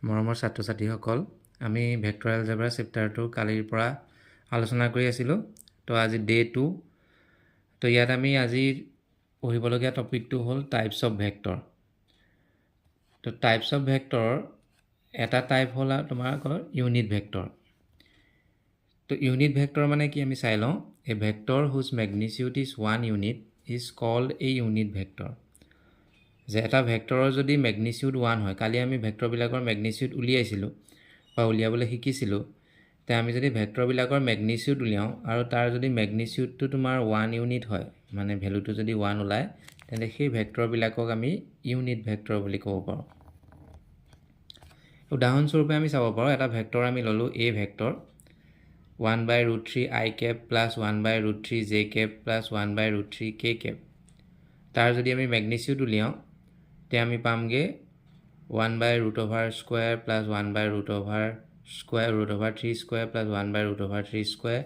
মৰমৰ ছাত্ৰ ছাত্ৰীসকল, আমি ভেক্টৰ এলজেব্ৰা চেপ্টাৰটো কালিৰ পৰা আলোচনা কৰি আছিলোঁ। তো আজি ডে 2। তো ইয়াত আমি আজি পঢ়িবলগীয়া টপিকটো হ'ল টাইপছ অফ ভেক্টৰ। তো টাইপছ অফ ভেক্টৰৰ এটা টাইপ হ'ল তোমালোকৰ ইউনিট ভেক্টৰ। তো ইউনিট ভেক্টৰ মানে কি আমি চাই লওঁ। A vector whose magnitude is 1 unit is called a unit vector. যে এটা ভেক্টৰৰ যদি মেগনিচিউড 1 হয়, কালি আমি ভেক্টৰবিলাকৰ মেগনিচিউড উলিয়াইছিলোঁ বা উলিয়াবলৈ শিকিছিলোঁ। তে আমি যদি ভেক্টৰবিলাকৰ মেগনিচিউড উলিয়াওঁ আৰু তাৰ যদি মেগনিচিউডটো তোমাৰ 1 ইউনিট হয়, মানে ভেলুটো যদি 1 ওলায়, তেন্তে সেই ভেক্টৰবিলাকক আমি ইউনিট ভেক্টৰ বুলি ক'ব পাৰোঁ। উদাহৰণস্বৰূপে আমি চাব পাৰোঁ, এটা ভেক্টৰ আমি ল'লোঁ a vector 1/√3 i cap plus 1/√3 j cap plus 1/√3 k cap. তাৰ যদি আমি মেগনিচিউড উলিয়াওঁ, তে আমি পামগৈ 1/√² প্লাছ 1/√3² প্লাছ 1/√3²।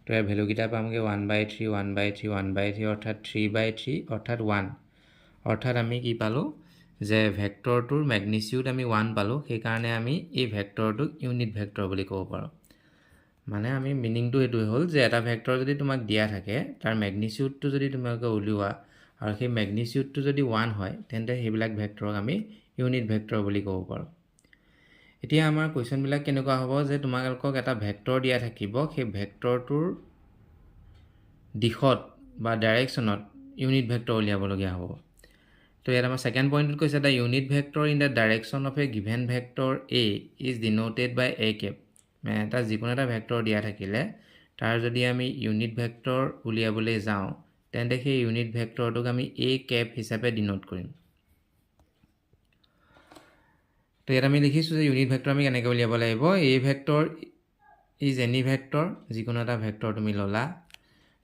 তো ইয়াৰ ভেলুকেইটা পামগৈ 1/3 1/3 1/3 অৰ্থাৎ 3/3 অৰ্থাৎ 1। অৰ্থাৎ আমি কি পালোঁ যে ভেক্টৰটোৰ মেগনিচিউড আমি 1 পালোঁ, সেইকাৰণে আমি এই ভেক্টৰটোক ইউনিট ভেক্টৰ বুলি ক'ব পাৰোঁ। মানে আমি মিনিংটো এইটোৱে হ'ল যে এটা ভেক্টৰ যদি তোমাক দিয়া থাকে, তাৰ মেগনিচিউডটো যদি তোমালোকে উলিওৱা আৰু সেই মেগনিচিউডটো যদি 1 হয়, তেন্তে সেইবিলাক ভেক্টৰক আমি ইউনিট ভেক্টৰ বুলি ক'ব পাৰোঁ। এতিয়া আমাৰ কুৱেশ্যনবিলাক কেনেকুৱা হ'ব যে তোমালোকক এটা ভেক্টৰ দিয়া থাকিব, সেই ভেক্টৰটোৰ দিশত বা ডাইৰেকশ্যনত ইউনিট ভেক্টৰ উলিয়াবলগীয়া হ'ব। তো ইয়াত আমাৰ ছেকেণ্ড পইণ্টত কৈছে the unit vector in the direction of a given vector a is denoted by a cap. মানে এটা যিকোনো এটা ভেক্টৰ দিয়া থাকিলে তাৰ যদি আমি ইউনিট ভেক্টৰ উলিয়াবলৈ যাওঁ, তেন্তে সেই ইউনিট ভেক্টৰটোক আমি এ কেপ হিচাপে ডিনোট কৰিম। তো ইয়াত আমি লিখিছোঁ যে ইউনিট ভেক্টৰ আমি কেনেকৈ উলিয়াব লাগিব। A vector is any vector, যিকোনো এটা ভেক্টৰ তুমি ল'লা।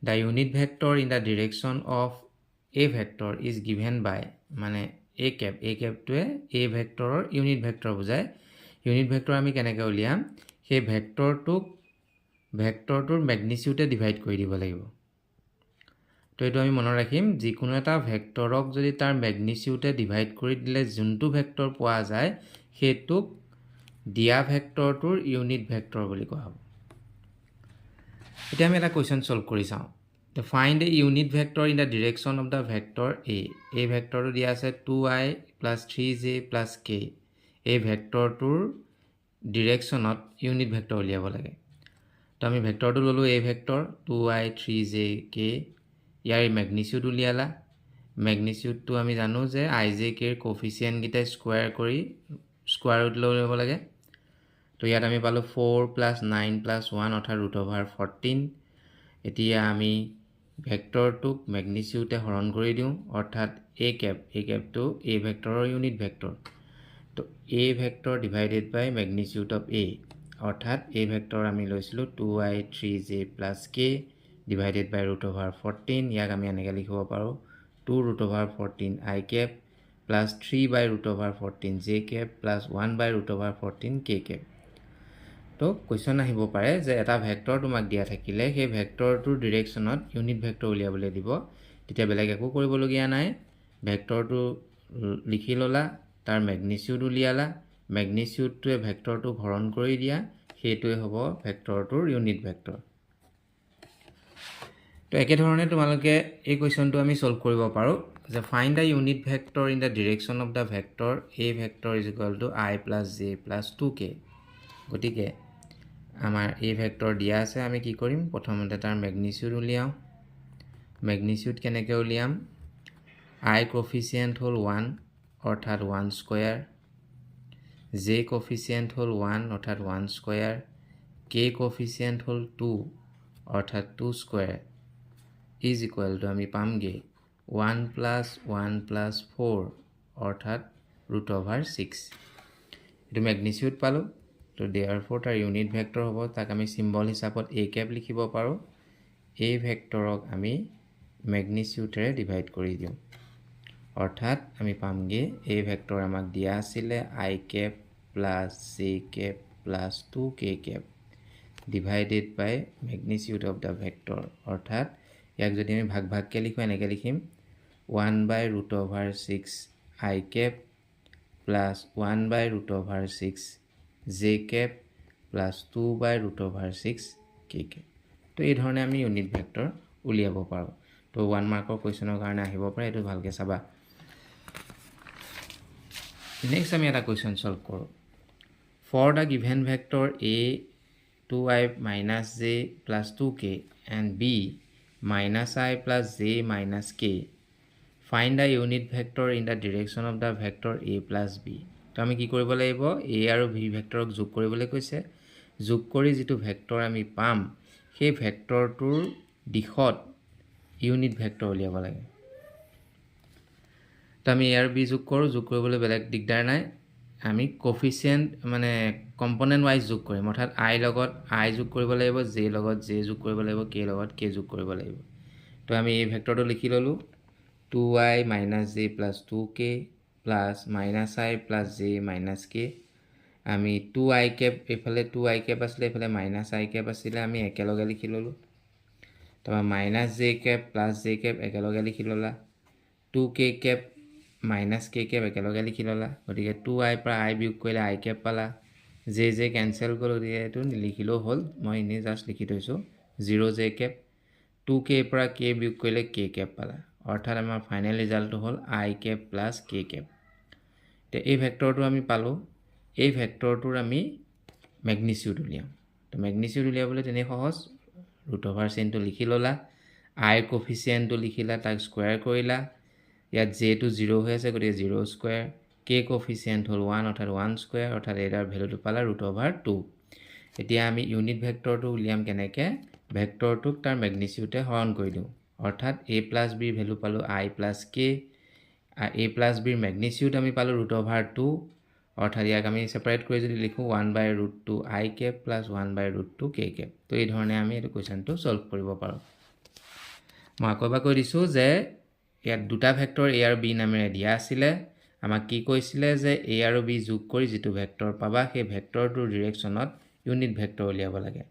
The unit vector in the direction of a vector is given by, মানে এ কেপ। এ কেপটোৱে এ ভেক্টৰৰ ইউনিট ভেক্টৰ বুজায়। ইউনিট ভেক্টৰ আমি কেনেকৈ উলিয়াম, সেই ভেক্টৰটোৰ মেগনিচিউডে ডিভাইড কৰি দিব লাগিব। তো এইটো আমি মনত ৰাখিম, যিকোনো এটা ভেক্টৰক যদি তাৰ মেগনিচিউডে ডিভাইড কৰি দিলে যোনটো ভেক্টৰ পোৱা যায়, সেইটোক দিয়া ভেক্টৰটোৰ ইউনিট ভেক্টৰ বুলি কোৱা হ'ব। এতিয়া আমি এটা কুৱেশ্যন ছল্ভ কৰি চাওঁ। তো find a unit vector in the direction of the vector a. এই ভেক্টৰটো দিয়া আছে 2i plus 3j plus k। এই ভেক্টৰটোৰ ডিৰেকশ্যনত ইউনিট ভেক্টৰ উলিয়াব লাগে। তো আমি ভেক্টৰটো ল'লোঁ a vector 2i 3j k। ইয়াৰ মেগনিচিউড উলিয়ালা। মেগনিচিউডটো আমি জানো যে i j k ৰ কফিচিয়েণ্টকেইটা স্কুৱাৰ কৰি স্কুৱাৰ ৰুট লৈ ল'ব লাগে। তো ইয়াত আমি পালোঁ 4 প্লাছ 9 প্লাছ 1 অৰ্থাৎ √14। এতিয়া আমি ভেক্টৰটোক মেগনিচিউডে হৰণ কৰি দিওঁ, অৰ্থাৎ এ কেপ। এ কেপটো এ ভেক্টৰৰ ইউনিট ভেক্টৰ। তো এ vector divided by magnitude of এ, অৰ্থাৎ এ ভেক্টৰ আমি লৈছিলোঁ 2i 3j plus k divided বাই √14। ইয়াক আমি এনেকৈ লিখিব পাৰোঁ 2√14 i cap plus 3/√14 j cap plus 1/√14 k cap. তো কুৱেশ্যন আহিব পাৰে যে এটা ভেক্টৰ তোমাক দিয়া থাকিলে সেই ভেক্টৰটোৰ ডিৰেকশ্যনত ইউনিট ভেক্টৰ উলিয়াবলৈ দিব। তেতিয়া বেলেগ একো কৰিবলগীয়া নাই, ভেক্টৰটো লিখি ল'লা, তাৰ মেগনিচিউড উলিয়ালা, মেগনিচিউডটোৱে ভেক্টৰটোক হৰণ কৰি দিয়া, সেইটোৱে হ'ব ভেক্টৰটোৰ ইউনিট ভেক্টৰ। তো একেধৰণে তোমালোকে এই কুৱেশ্যনটো আমি ছল্ভ কৰিব পাৰোঁ যে find the unit vector in the direction of the vector A vector is equal to i plus j plus 2k। গতিকে আমাৰ এ ভেক্টৰ দিয়া আছে, আমি কি কৰিম, প্ৰথমতে তাৰ মেগনিচিউড উলিয়াওঁ। মেগনিচিউড কেনেকৈ উলিয়াম, i কফিচিয়েণ্ট হ'ল 1 অৰ্থাৎ 1², j কফিচিয়েণ্ট হ'ল 1 অৰ্থাৎ 1², k কফিচিয়েণ্ট হ'ল 2 অৰ্থাৎ 2² ইজ ইকুৱেল টু আমি পামগৈ 1 প্লাছ 1 প্লাছ 4 অৰ্থাৎ √6। এইটো মেগনিচিউড পালোঁ। তো দেয়াৰফৰ তাৰ ইউনিট ভেক্টৰ হ'ব, তাক আমি চিম্বল হিচাপত এ কেপ লিখিব পাৰোঁ। এই ভেক্টৰক আমি মেগনিচিউডেৰে ডিভাইড কৰি দিওঁ, অৰ্থাৎ আমি পামগৈ এই ভেক্টৰ আমাক দিয়া আছিলে i cap plus j cap plus 2k cap divided by magnitude of the vector. অৰ্থাৎ ইয়াক যদি আমি ভাগ ভাগকৈ লিখোঁ, এনেকৈ লিখিম 1/√6 i Cape plus 1 by root over 6 j cap plus 2 by root over 6 k cap. তো এই ধৰণে আমি ইউনিট ভেক্টৰ উলিয়াব পাৰোঁ। তো 1 মাৰ্কৰ কুৱেশ্যনৰ কাৰণে আহিব পাৰে, এইটো ভালকৈ চাবা। নেক্সট আমি এটা কুৱেশ্যন সলভ কৰোঁ। For the given vector a 2i minus j plus 2k and b minus i plus j minus k, find the unit vector in the direction of the vector a plus b. তো আমি কি কৰিব লাগিব, a আৰু b ভেক্টৰক যোগ কৰিবলৈ কৈছে। যোগ কৰি যিটো ভেক্টৰ আমি পাম সেই ভেক্টৰটোৰ দিশত ইউনিট ভেক্টৰ উলিয়াব লাগে। তো আমি a আৰু b যোগ কৰোঁ, যোগ কৰিবলৈ বেলেগ দিগদাৰ নাই। আমি কোফিচিয়েণ্ট মানে কম্পনেণ্ট ৱাইজ যোগ কৰিম, অৰ্থাৎ i লগত i যোগ কৰিব লাগিব, j লগত j যোগ কৰিব লাগিব, k লগত k যোগ কৰিব লাগিব। তো আমি এই ভেক্টৰটো লিখি ল'লোঁ 2i minus j plus 2k plus minus i plus j minus k। আমি 2i cap এইফালে 2i cap আছিলে, এইফালে minus i cap আছিলে, আমি একেলগে লিখি ল'লোঁ। তাৰপৰা minus j cap plus j cap একেলগে লিখি ল'লা, 2k cap minus k cap একেলগে লিখি ল'লা। গতিকে 2i পৰা i বিয়োগ কৰিলে i cap পালা, j কেঞ্চেল কৰোঁ, গতিকে এইটো নিলিখিলেও হ'ল, মই এনেই জাষ্ট লিখি থৈছোঁ 0j cap। 2k পৰা k বিয়োগ কৰিলে k cap পালা, অৰ্থাৎ আমাৰ ফাইনেল ৰিজাল্টটো হ'ল i cap plus k cap। তো এই ভেক্টৰটো আমি পালোঁ, এই ভেক্টৰটোৰ আমি মেগনিচিউড উলিয়াম। তো মেগনিচিউড উলিয়াবলৈ তেনেই সহজ, ৰুট অভাৰ চেইনটো লিখি ল'লা, i কোফিচিয়েণ্টটো লিখিলা, তাক স্কুৱেৰ কৰিলা। ইয়াত জেটো 0 হৈ আছে, গতিকে 0 স্কুৱেৰ, কে কোফিচিয়েণ্ট হ'ল 1 অৰ্থাৎ 1 স্কুৱেৰ, অৰ্থাৎ এইটাৰ ভেলুটো পালা ৰুট অভাৰ 2। এতিয়া আমি ইউনিট ভেক্টৰটো উলিয়াম কেনেকৈ, ভেক্টৰটোক তাৰ মেগনিচিউডে হৰণ কৰি দিওঁ, অৰ্থাৎ a প্লাছ বিৰ ভেলু পালোঁ i plus K, a plus বিৰ মেগনিচিউড আমি পালোঁ ৰুট অভাৰ 2, অৰ্থাৎ ইয়াক আমি ছেপাৰেট কৰি যদি লিখোঁ 1 by root 2 i cap plus 1 by root 2 k cap. তো এই ধৰণে আমি এইটো কুৱেশ্যনটো ছল্ভ কৰিব পাৰোঁ। মই আকৌ এবাৰ কৈ দিছোঁ যে ইয়াত দুটা ভেক্টৰ a আৰু b নামেৰে দিয়া আছিলে। আমাক কি কৈছিলে যে a আৰু b যোগ কৰি যিটো ভেক্টৰ পাবা সেই ভেক্টৰটোৰ ডিৰেকশ্যনত ইউনিট ভেক্টৰ উলিয়াব লাগে।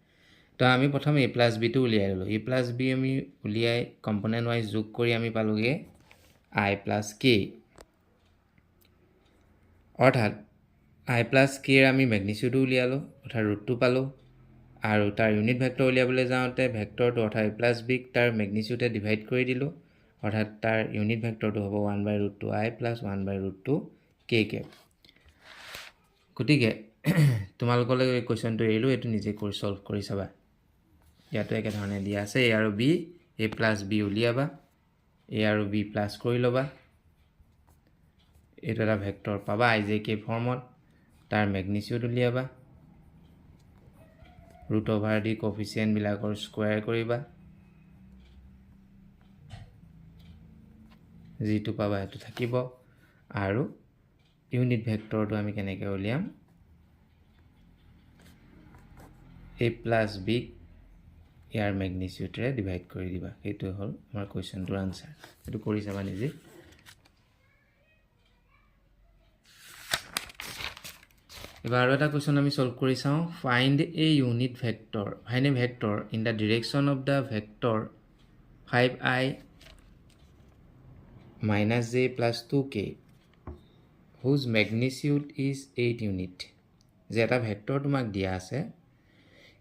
তো আমি প্ৰথমে a প্লাছ বিটো উলিয়াই ল'লোঁ, a প্লাছ বি আমি উলিয়াই কম্পনেণ্ট ৱাইজ যোগ কৰি আমি পালোঁগৈ i প্লাছ কে, অৰ্থাৎ i প্লাছ কেৰ আমি মেগনিচিউডো উলিয়ালোঁ, অৰ্থাৎ ৰুটটো পালোঁ। আৰু তাৰ ইউনিট ভেক্টৰ উলিয়াবলৈ যাওঁতে ভেক্টৰটো অৰ্থাৎ a প্লাছ বিক তাৰ মেগনিচিউডে ডিভাইড কৰি দিলোঁ, অৰ্থাৎ তাৰ ইউনিট ভেক্টৰটো হ'ব 1 by root 2 i plus 1 by root 2 k cap. গতিকে তোমালোকলৈ এই কুৱেশ্যনটো এৰিলোঁ, এইটো নিজে কৰি ছল্ভ কৰি চাবা। ইয়াতো একেধৰণে দিয়া আছে, a আৰু b, a প্লাছ বি উলিয়াবা, a আৰু b প্লাছ কৰি ল'বা, এইটো এটা ভেক্টৰ পাবা i j k ফৰ্মত, তাৰ মেগনিচিউড উলিয়াবা, ৰুট অভাৰ দি কোফিচিয়েণ্টবিলাকৰ স্কুৱেৰ কৰিবা, যিটো পাবা সেইটো থাকিব। আৰু ইউনিট ভেক্টৰটো আমি কেনেকৈ উলিয়াম, a প্লাছ বিক ইয়াৰ মেগনিচিউডেৰে ডিভাইড কৰি দিবা, সেইটো হ'ল আমাৰ কুৱেশ্যনটোৰ আনচাৰ। সেইটো কৰি চাবা নিজে। এবাৰ আৰু এটা কুৱেশ্যন আমি ছল্ভ কৰি চাওঁ। Find a unit vector, find A vector in the direction of the vector 5i minus j plus 2k whose magnitude is 8 unit। যে এটা ভেক্টৰ তোমাক দিয়া আছে,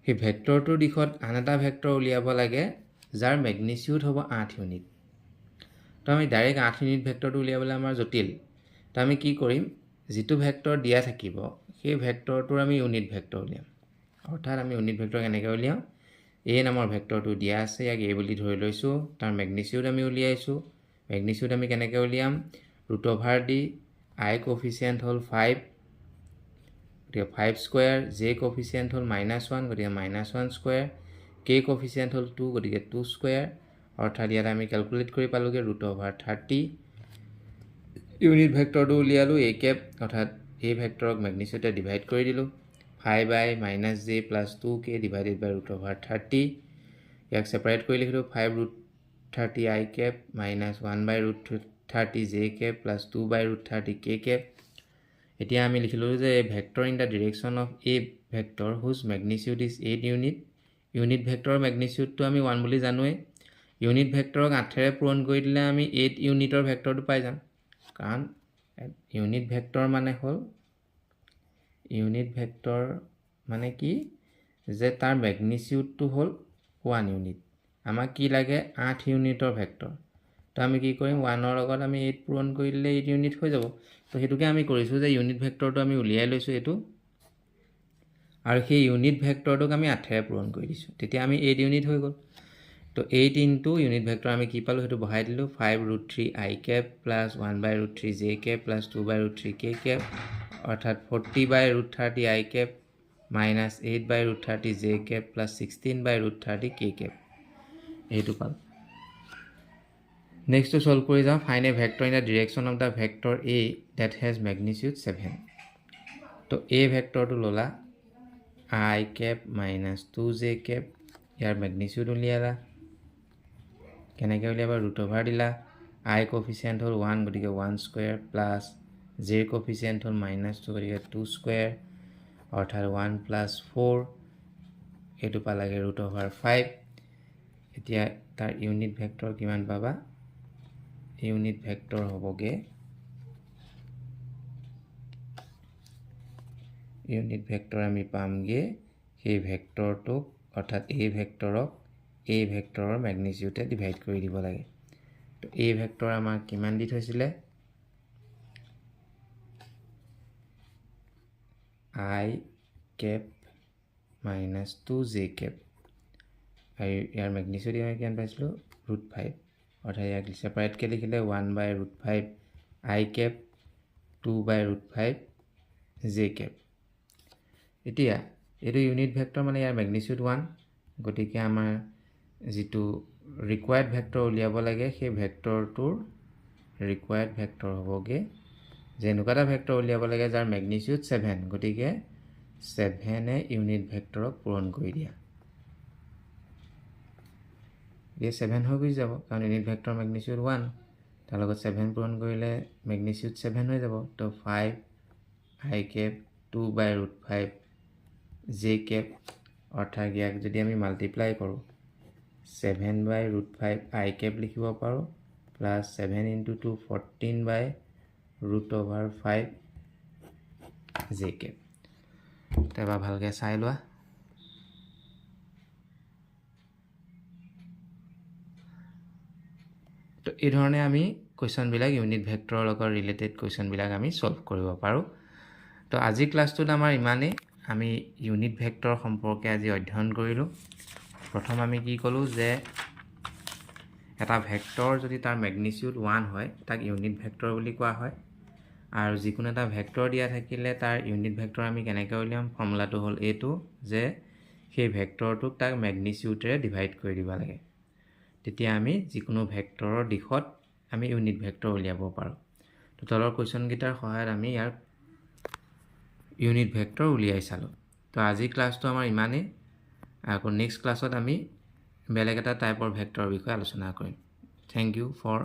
সেই ভেক্টৰটোৰ দিশত আন এটা ভেক্টৰ উলিয়াব লাগে যাৰ মেগনিচিউড হ'ব 8 ইউনিট। তো আমি ডাইৰেক্ট 8 ইউনিট ভেক্টৰটো উলিয়াবলৈ আমাৰ জটিল। তো আমি কি কৰিম, যিটো ভেক্টৰ দিয়া থাকিব সেই ভেক্টৰটোৰ আমি ইউনিট ভেক্টৰ উলিয়াম। অৰ্থাৎ আমি ইউনিট ভেক্টৰ কেনেকৈ উলিয়াম, a নামৰ ভেক্টৰটো দিয়া আছে, ইয়াক a বুলি ধৰি লৈছোঁ, তাৰ মেগনিচিউড আমি উলিয়াইছোঁ। মেগনিচিউড আমি কেনেকৈ উলিয়াম, ৰুট অভাৰ দি i কোফিচিয়েণ্ট হ'ল 5, গতিকে 5 স্কুৱেৰ, j কোফিচিয়েণ্ট হ'ল -1, গতিকে -1 স্কুৱেৰ, k কোফিচিয়েণ্ট হ'ল 2, গতিকে 2 স্কুৱেৰ, অৰ্থাৎ ইয়াত আমি কেলকুলেট কৰি পালোঁগৈ ৰুট অভাৰ 30। ইউনিট ভেক্টৰটো উলিয়ালোঁ a কেপ, অৰ্থাৎ এই ভেক্টৰক মেগনিচিউডে ডিভাইড কৰি দিলোঁ, 5i minus j plus 2k divided by root over 30। ইয়াক ছেপাৰেট কৰি লিখিলোঁ 5 root 30 i cap minus 1 by root 30 j cap plus 2 by root 30 k cap. এতিয়া আমি লিখিলোঁ যে vector in the direction of a vector whose magnitude is 8 unit. Unit ভেক্টৰৰ মেগনিচিউডটো আমি 1 বুলি জানোৱেই, ইউনিট ভেক্টৰক 8ৰে পূৰণ কৰি দিলে আমি 8 ইউনিটৰ ভেক্টৰটো পাই যাম, কাৰণ ইউনিট ভেক্টৰ মানে হ'ল ইউনিট ভেক্টৰ মানে কি যে তাৰ ম্যাগনিটিউডটো হ'ল 1 ইউনিট আমাক কি লাগে 8 ইউনিটৰ ভেক্টৰ তো আমি কি কৰিম 1 ৰ লগত আমি 8 পূৰণ কৰি দিলে 8 ইউনিট হৈ যাব তো হেতুকে আমি কৰিছো যে ইউনিট ভেক্টৰটো আমি উলিয়াই লৈছো এটো আৰু সেই ইউনিট ভেক্টৰটোক আমি 8 ৰে পূৰণ কৰি দিছো তেতিয়া আমি 8 ইউনিট হৈ গ'ল তো 8 ইনটু ইউনিট ভেক্টৰ আমি কি পালো হেতু বহাই দিলো 5√3 i cap plus 1/√3 j cap plus 2/√3 k cap অৰ্থাৎ 40/√30 i cap minus 8/√30 j cap plus 16/√30 k cap এইটো পাল নেক্সট টু সলভ কৰি যাও find a vector in the direction of the vector a that has magnitude 7 তো a ভেক্টৰটো ললা i cap minus 2j cap year magnitude উলিয়ালা কেনেকৈ উলিয়াবা root over দিলা i কোএফিচিয়েন্ট হল 1 গতিকে 1 square plus j কোএফিচিয়েন্ট হল -2 গতিকে 2 square অৰ্থাৎ 1 plus 4 এটো পালাগে ৰুট ওভাৰ 5 এতিয়া তাৰ ইউনিট ভেক্টৰ কিমান পাবা ইউনিট ভেক্টৰ হবগে ইউনিট ভেক্টৰ আমি পামগে সেই ভেক্টৰটো অৰ্থাৎ এই ভেক্টৰক এই ভেক্টৰৰ ম্যাগনিটিউডে ডিভাইড কৰি দিব লাগে তো এই ভেক্টৰ আমাৰ কিমান দি থৈছিলে i cap minus 2j cap আৰু ইয়াৰ ম্যাগনিটিউড আমি কিমান পাইছিলো √5 অৰ্থাৎ ইয়াক সেপাৰেট কে লিখিলে 1/√5 i cap 2/√5 j cap এতিয়া এটো ইউনিট ভেক্টৰ মানে ইয়াৰ ম্যাগনিটিউড 1 গতিকে আমাৰ যেটো ৰিকোয়াৰ্ড ভেক্টৰ উলিয়াব লাগে সেই ভেক্টৰটোৰ ৰিকোয়াৰ্ড ভেক্টৰ হবগে যেনেকুৱা ভেক্টৰ উলিয়াব লাগে যাৰ ম্যাগনিটিউড 7 গতিকে 7 এ ইউনিট ভেক্টৰক পূৰণ কৰি দিয়া এই 7 হৈ গৈ যাব কাৰণ ইউনিট ভেক্টৰ ম্যাগনিটিউড 1 তাৰ লগত 7 পূৰণ কৰিলে ম্যাগনিটিউড 7 হৈ যাব তো 5 i cap 2/√5 j cap অৰ্থাৎ ইয়াক যদি আমি মাল্টিপ্লাই কৰো 7/√5 i cap লিখিব পাৰো প্লাস 7 into 2 14/√5 j cap তেবা ভালকে চাই লোৱা তো এই ধৰণে আমি কোৱেশ্চন বিলাক ইউনিট ভেক্টৰৰ লগত ৰিলেটেড কোৱেশ্চন বিলাক আমি সলভ কৰিব পাৰো তো আজি ক্লাছটোত আমাৰ ইমানে আমি ইউনিট ভেক্টৰ সম্পৰ্কে আজি অধ্যয়ন কৰিলো প্ৰথম আমি কি কলো যে এটা ভেক্টৰ যদি তাৰ ম্যাগনিটিউড 1 হয় তাক ইউনিট ভেক্টৰ বুলি কোৱা হয় আৰু যিকোনো এটা ভেক্টৰ দিয়া থাকিলে তাৰ ইউনিট ভেক্টৰ আমি কেনেকৈ উলিয়াম ফৰ্মুলাটো হ'ল এটো যে সেই ভেক্টৰটোক তাক ম্যাগনিটিউডৰে ডিভাইড কৰি দিব লাগে তেতিয়া আমি যিকোনো ভেক্টৰৰ দিশত আমি ইউনিট ভেক্টৰ উলিয়াব পাৰো তো তলৰ কোৱেশ্চন গিটাৰ সহায়ত আমি ইয়াৰ ইউনিট ভেক্টৰ উলিয়াই চালো তো আজি ক্লাছটো আমাৰ ইমানে আকৌ নেক্সট ক্লাছত আমি বেলেগ এটা টাইপৰ ভেক্টৰৰ বিষয়ে আলোচনা কৰিম থ্যাংক ইউ ফৰ